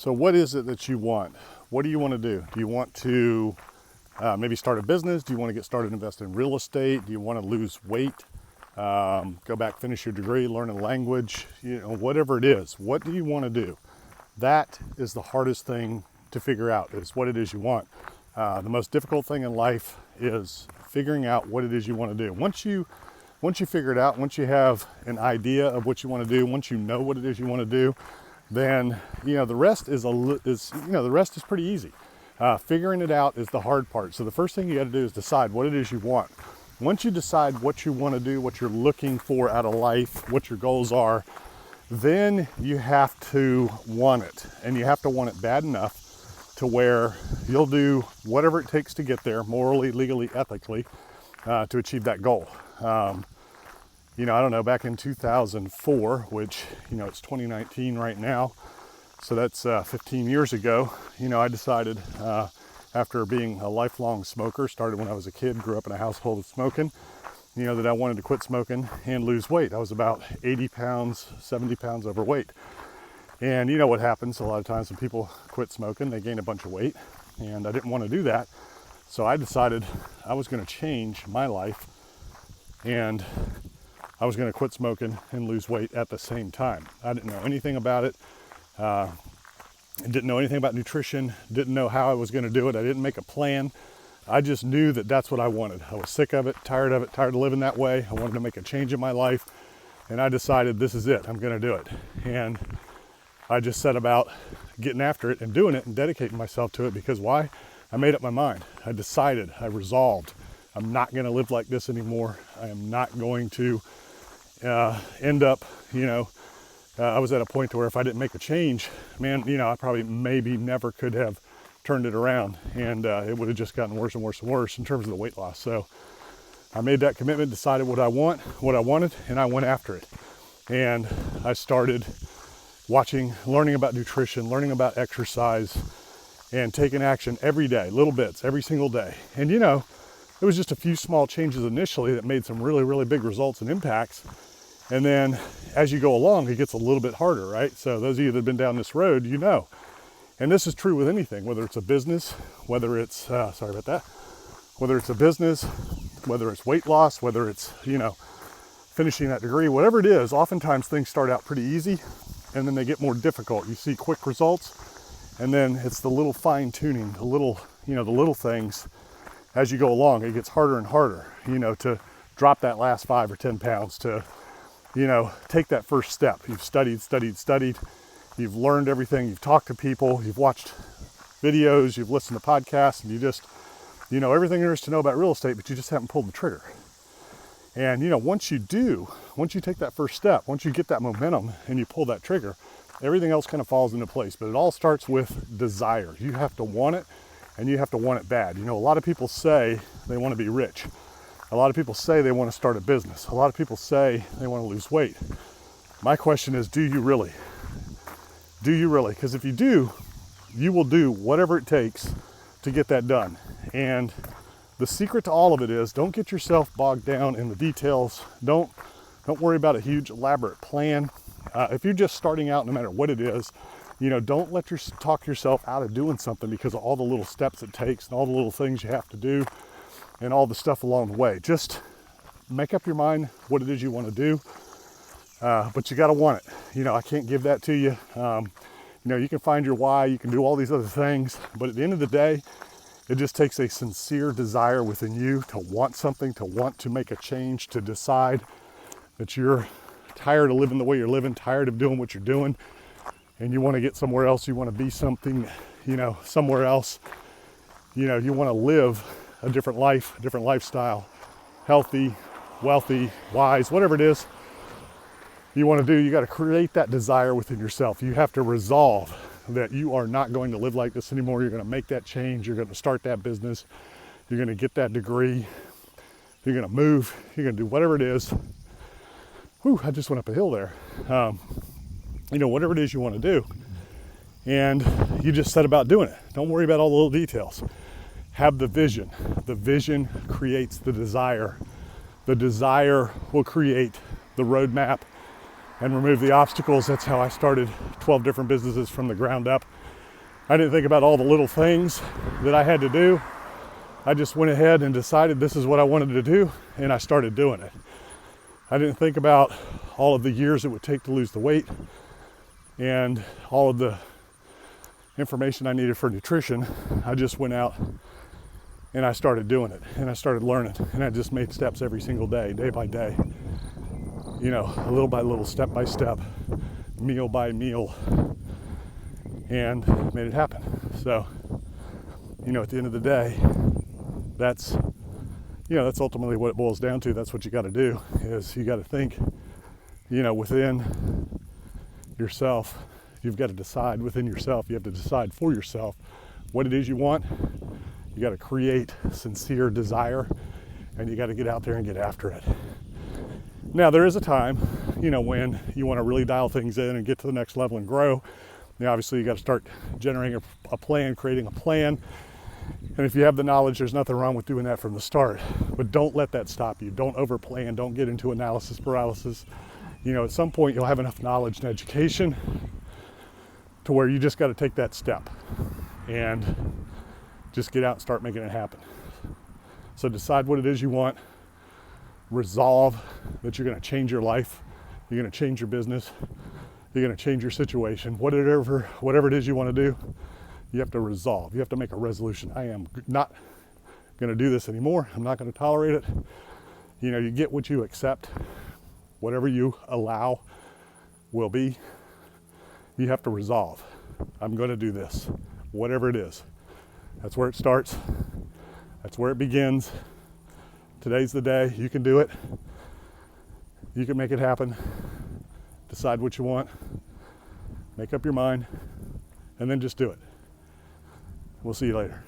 So what is it that you want? What do you want to do? Do you want to maybe start a business? Do you want to get started investing in real estate? Do you want to lose weight? Go back, finish your degree, learn a language, whatever it is. What do you want to do? That is the hardest thing to figure out, is what it is you want. The most difficult thing in life is figuring out what it is you want to do. Once you figure it out, once you have an idea of what you want to do, once you know what it is you want to do, then the rest is pretty easy. Figuring it out is the hard part. So the first thing you got to do is decide what it is you want. Once you decide what you want to do, what you're looking for out of life, what your goals are, then you have to want it, and you have to want it bad enough to where you'll do whatever it takes to get there, morally, legally, ethically, to achieve that goal. I don't know, back in 2004, which, it's 2019 right now, so that's 15 years ago, I decided, after being a lifelong smoker, started when I was a kid, grew up in a household of smoking, that I wanted to quit smoking and lose weight. I was about 80 pounds, 70 pounds overweight. And you know what happens a lot of times when people quit smoking, they gain a bunch of weight, and I didn't want to do that. So I decided I was going to change my life, and I was going to quit smoking and lose weight at the same time. I didn't know anything about it. I didn't know anything about nutrition, didn't know how I was going to do it. I didn't make a plan. I just knew that that's what I wanted. I was sick of it, tired of living that way. I wanted to make a change in my life, and I decided this is it. I'm going to do it. And I just set about getting after it and doing it and dedicating myself to it, because why? I made up my mind. I decided, I resolved, I'm not going to live like this anymore. I am not going to end up, I was at a point to where if I didn't make a change, man, I probably maybe never could have turned it around, and it would have just gotten worse and worse and worse in terms of the weight loss. So I made that commitment, decided what I wanted, and I went after it. And I started learning about nutrition, learning about exercise, and taking action every day, little bits, every single day. And it was just a few small changes initially that made some really, really big results and impacts. And then as you go along, it gets a little bit harder, right? So those of you that have been down this road, and this is true with anything, whether it's a business, whether it's, whether it's a business, whether it's weight loss, whether it's, finishing that degree, whatever it is, oftentimes things start out pretty easy and then they get more difficult. You see quick results, and then it's the little fine tuning, the little things as you go along. It gets harder and harder, to drop that last 5 or 10 pounds, to, take that first step. You've studied, you've learned everything, you've talked to people, you've watched videos, you've listened to podcasts, and you just, everything there is to know about real estate, but you just haven't pulled the trigger. And, once you take that first step, once you get that momentum and you pull that trigger, everything else kind of falls into place. But it all starts with desire. You have to want it, and you have to want it bad. A lot of people say they want to be rich. A lot of people say they want to start a business. A lot of people say they want to lose weight. My question is, do you really? Do you really? Because if you do, you will do whatever it takes to get that done. And the secret to all of it is, don't get yourself bogged down in the details. Don't worry about a huge elaborate plan. If you're just starting out, no matter what it is, don't talk yourself out of doing something because of all the little steps it takes and all the little things you have to do and all the stuff along the way. Just make up your mind what it is you want to do, but you got to want it. I can't give that to you. You can find your why, you can do all these other things, but at the end of the day, it just takes a sincere desire within you to want something, to want to make a change, to decide that you're tired of living the way you're living, tired of doing what you're doing, and you want to get somewhere else. You want to be something, somewhere else. You want to live a different life, a different lifestyle, healthy, wealthy, wise, whatever it is you want to do. You got to create that desire within yourself. You have to resolve that you are not going to live like this anymore. You're going to make that change. You're going to start that business. You're going to get that degree. You're going to move. You're going to do whatever it is. Whew, I just went up a hill there. Whatever it is you want to do. And you just set about doing it. Don't worry about all the little details. Have the vision. The vision creates the desire. The desire will create the roadmap and remove the obstacles. That's how I started 12 different businesses from the ground up. I didn't think about all the little things that I had to do. I just went ahead and decided this is what I wanted to do, and I started doing it. I didn't think about all of the years it would take to lose the weight and all of the information I needed for nutrition. I just went out and I started doing it, and I started learning, and I just made steps every single day, day by day, you know, a little by little, step by step, meal by meal, and made it happen. So, you know, at the end of the day, that's ultimately what it boils down to. That's what you got to do, is you got to think, you know, within yourself. You've got to decide within yourself. You have to decide for yourself what it is you want. You got to create sincere desire, and you got to get out there and get after it. Now, there is a time, you know, when you want to really dial things in and get to the next level and grow. Now, obviously, you got to start generating a plan, creating a plan. And if you have the knowledge, there's nothing wrong with doing that from the start. But don't let that stop you. Don't overplan. Don't get into analysis paralysis. You know, at some point, you'll have enough knowledge and education to where you just got to take that step and just get out and start making it happen. So decide what it is you want. Resolve that you're going to change your life. You're going to change your business. You're going to change your situation. Whatever it is you want to do, you have to resolve. You have to make a resolution. I am not going to do this anymore. I'm not going to tolerate it. You know, you get what you accept. Whatever you allow will be. You have to resolve. I'm going to do this, whatever it is. That's where it starts. That's where it begins. Today's the day. You can do it. You can make it happen. Decide what you want. Make up your mind. And then just do it. We'll see you later.